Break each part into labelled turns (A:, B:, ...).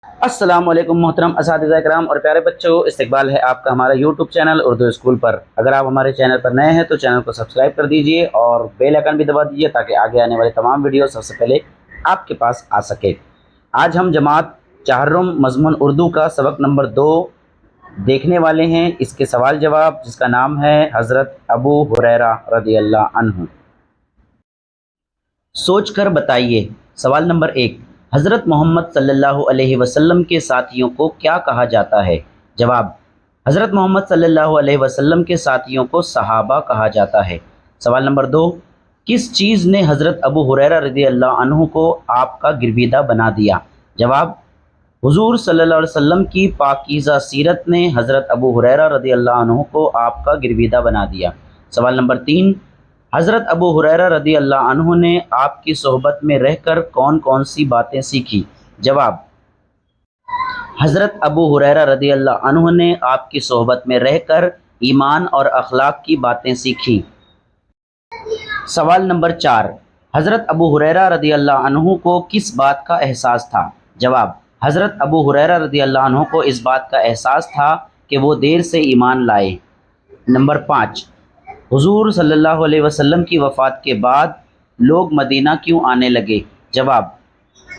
A: السلام علیکم محترم اساتذہ کرام اور پیارے بچوں، استقبال ہے آپ کا ہمارا یوٹیوب چینل اردو اسکول پر۔ اگر آپ ہمارے چینل پر نئے ہیں تو چینل کو سبسکرائب کر دیجئے اور بیل آئیکن بھی دبا دیجئے تاکہ آگے آنے والے تمام ویڈیو سب سے پہلے آپ کے پاس آ سکے۔ آج ہم جماعت چہارم مضمون اردو کا سبق نمبر 2 دیکھنے والے ہیں۔ اس کے سوال جواب جس کا نام ہے حضرت ابو ہریرہ رضی اللہ عنہ۔ سوچ کر بتائیے۔ سوال نمبر 1، حضرت محمد صلی اللہ علیہ وسلم کے ساتھیوں کو کیا کہا جاتا ہے؟ جواب، حضرت محمد صلی اللہ علیہ وسلم کے ساتھیوں کو صحابہ کہا جاتا ہے۔ سوال نمبر 2، کس چیز نے حضرت ابو ہریرہ رضی اللہ عنہ کو آپ کا گرویدہ بنا دیا؟ جواب، حضور صلی اللہ علیہ وسلم کی پاکیزہ سیرت نے حضرت ابو ہریرہ رضی اللہ عنہ کو آپ کا گرویدہ بنا دیا۔ سوال نمبر 3، حضرت ابو ہریرہ رضی اللہ عنہ نے آپ کی صحبت میں رہ کر کون کون سی باتیں سیکھی؟ جواب، حضرت ابو ہریرہ رضی اللہ عنہ نے آپ کی صحبت میں رہ کر ایمان اور اخلاق کی باتیں سیکھی۔ سوال نمبر 4، حضرت ابو ہریرہ رضی اللہ عنہ کو کس بات کا احساس تھا؟ جواب، حضرت ابو ہریرہ رضی اللہ عنہ کو اس بات کا احساس تھا کہ وہ دیر سے ایمان لائے۔ نمبر 5، حضور صلی اللہ علیہ وسلم کی وفات کے بعد لوگ مدینہ کیوں آنے لگے؟ جواب،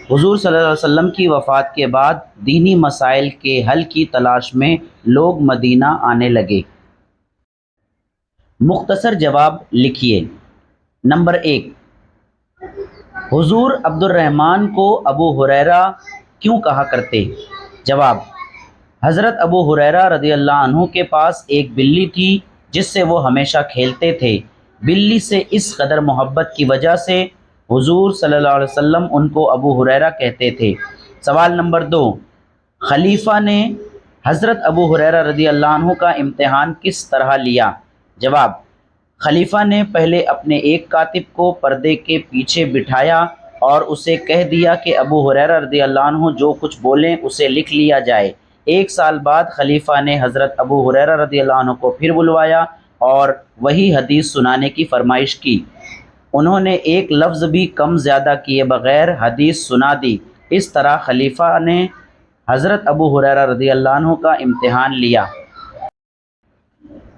A: حضور صلی اللہ علیہ وسلم کی وفات کے بعد دینی مسائل کے حل کی تلاش میں لوگ مدینہ آنے لگے۔ مختصر جواب لکھیے۔ نمبر 1، حضور عبد الرحمن کو ابو ہریرہ کیوں کہا کرتے؟ جواب، حضرت ابو ہریرہ رضی اللہ عنہ کے پاس ایک بلی تھی جس سے وہ ہمیشہ کھیلتے تھے۔ بلی سے اس قدر محبت کی وجہ سے حضور صلی اللہ علیہ وسلم ان کو ابو ہریرہ کہتے تھے۔ سوال نمبر 2، خلیفہ نے حضرت ابو ہریرہ رضی اللہ عنہ کا امتحان کس طرح لیا؟ جواب، خلیفہ نے پہلے اپنے ایک کاتب کو پردے کے پیچھے بٹھایا اور اسے کہہ دیا کہ ابو ہریرہ رضی اللہ عنہ جو کچھ بولیں اسے لکھ لیا جائے۔ 1 سال بعد خلیفہ نے حضرت ابو ہریرہ رضی اللہ عنہ کو پھر بلوایا اور وہی حدیث سنانے کی فرمائش کی۔ انہوں نے ایک لفظ بھی کم زیادہ کیے بغیر حدیث سنا دی۔ اس طرح خلیفہ نے حضرت ابو ہریرہ رضی اللہ عنہ کا امتحان لیا۔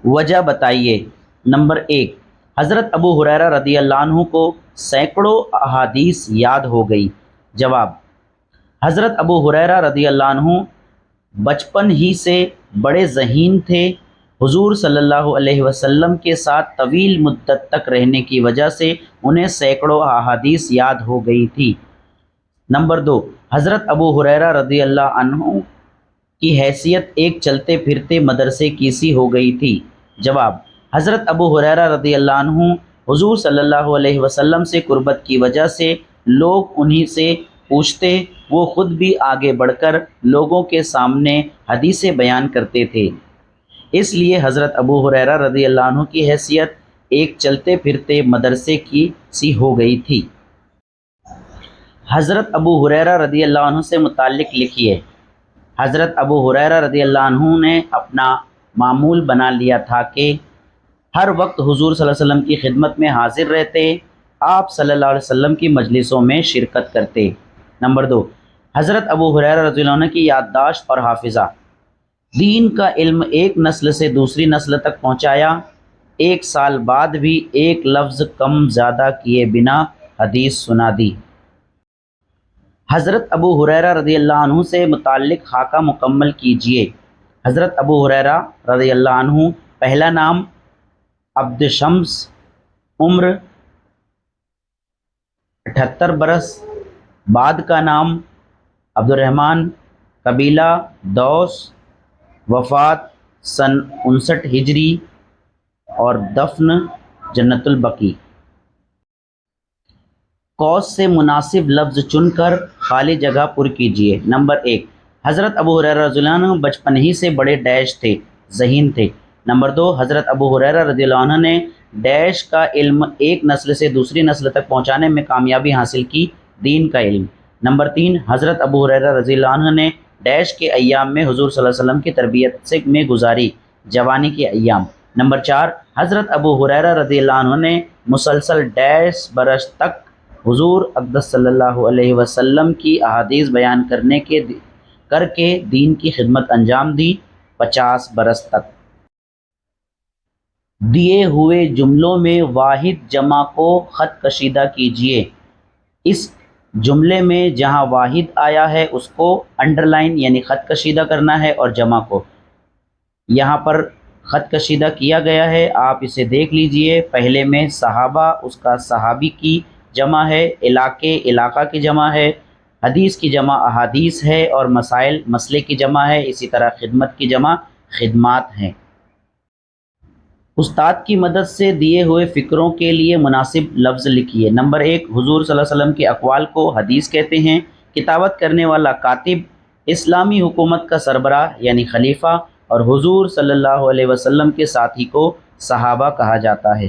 A: وجہ بتائیے۔ نمبر 1، حضرت ابو ہریرہ رضی اللہ عنہ کو سینکڑوں احادیث یاد ہو گئی۔ جواب، حضرت ابو ہریرہ رضی اللہ عنہ بچپن ہی سے بڑے ذہین تھے۔ حضور صلی اللہ علیہ وسلم کے ساتھ طویل مدت تک رہنے کی وجہ سے انہیں سینکڑوں احادیث یاد ہو گئی تھی۔ نمبر 2، حضرت ابو ہریرہ رضی اللہ عنہ کی حیثیت ایک چلتے پھرتے مدرسے کی سی ہو گئی تھی۔ جواب، حضرت ابو ہریرہ رضی اللہ عنہ حضور صلی اللہ علیہ وسلم سے قربت کی وجہ سے لوگ انہی سے پوچھتے، وہ خود بھی آگے بڑھ کر لوگوں کے سامنے حدیثیں بیان کرتے تھے، اس لیے حضرت ابو ہریرہ رضی اللہ عنہ کی حیثیت ایک چلتے پھرتے مدرسے کی سی ہو گئی تھی۔ حضرت ابو ہریرہ رضی اللہ عنہ سے متعلق لکھیے۔ حضرت ابو ہریرہ رضی اللہ عنہ نے اپنا معمول بنا لیا تھا کہ ہر وقت حضور صلی اللہ علیہ وسلم کی خدمت میں حاضر رہتے، آپ صلی اللہ علیہ وسلم کی مجلسوں میں شرکت کرتے۔ نمبر 2، حضرت ابو ہریرہ رضی اللہ عنہ کی یادداشت اور حافظہ۔ دین کا علم ایک نسل سے دوسری نسل تک پہنچایا، 1 سال بعد بھی ایک لفظ کم زیادہ کیے بنا حدیث سنا دی۔ حضرت ابو ہریرہ رضی اللہ عنہ سے متعلق خاکہ مکمل کیجیے۔ حضرت ابو ہریرہ رضی اللہ عنہ، پہلا نام عبد شمس، عمر 78 برس، بعد کا نام عبد الرحمن، قبیلہ دوس، وفات سن 59 ہجری اور دفن جنت البقیع۔ قوس سے مناسب لفظ چن کر خالی جگہ پر کیجیے۔ نمبر 1، حضرت ابو ہریرہ رضی اللہ عنہ بچپن ہی سے بڑے ڈیش تھے، ذہین تھے۔ نمبر 2، حضرت ابو ہریرہ رضی اللہ عنہ نے ڈیش کا علم ایک نسل سے دوسری نسل تک پہنچانے میں کامیابی حاصل کی، دین کا علم۔ نمبر 3، حضرت ابو ہریرہ رضی اللہ عنہ نے ڈیش کے ایام میں حضور صلی اللہ علیہ وسلم کی تربیت میں گزاری، جوانی کے ایام۔ نمبر 4، حضرت ابو ہریرہ رضی اللہ عنہ نے مسلسل ڈیش برس تک حضور اقدس صلی اللہ علیہ وسلم کی احادیث بیان کرنے کے کر کے دین کی خدمت انجام دی 50 برس تک۔ دیے ہوئے جملوں میں واحد جمع کو خط کشیدہ کیجیے۔ اس جملے میں جہاں واحد آیا ہے اس کو انڈر لائن یعنی خط کشیدہ کرنا ہے، اور جمع کو یہاں پر خط کشیدہ کیا گیا ہے، آپ اسے دیکھ لیجئے۔ پہلے میں صحابہ، اس کا صحابی کی جمع ہے، علاقے علاقہ کی جمع ہے، حدیث کی جمع احادیث ہے، اور مسائل مسئلے کی جمع ہے، اسی طرح خدمت کی جمع خدمات ہیں۔ استاد کی مدد سے دیے ہوئے فکروں کے لیے مناسب لفظ لکھیے۔ نمبر 1، حضور صلی اللہ علیہ وسلم کے اقوال کو حدیث کہتے ہیں۔ کتابت کرنے والا کاتب، اسلامی حکومت کا سربراہ یعنی خلیفہ، اور حضور صلی اللہ علیہ وسلم کے ساتھی کو صحابہ کہا جاتا ہے۔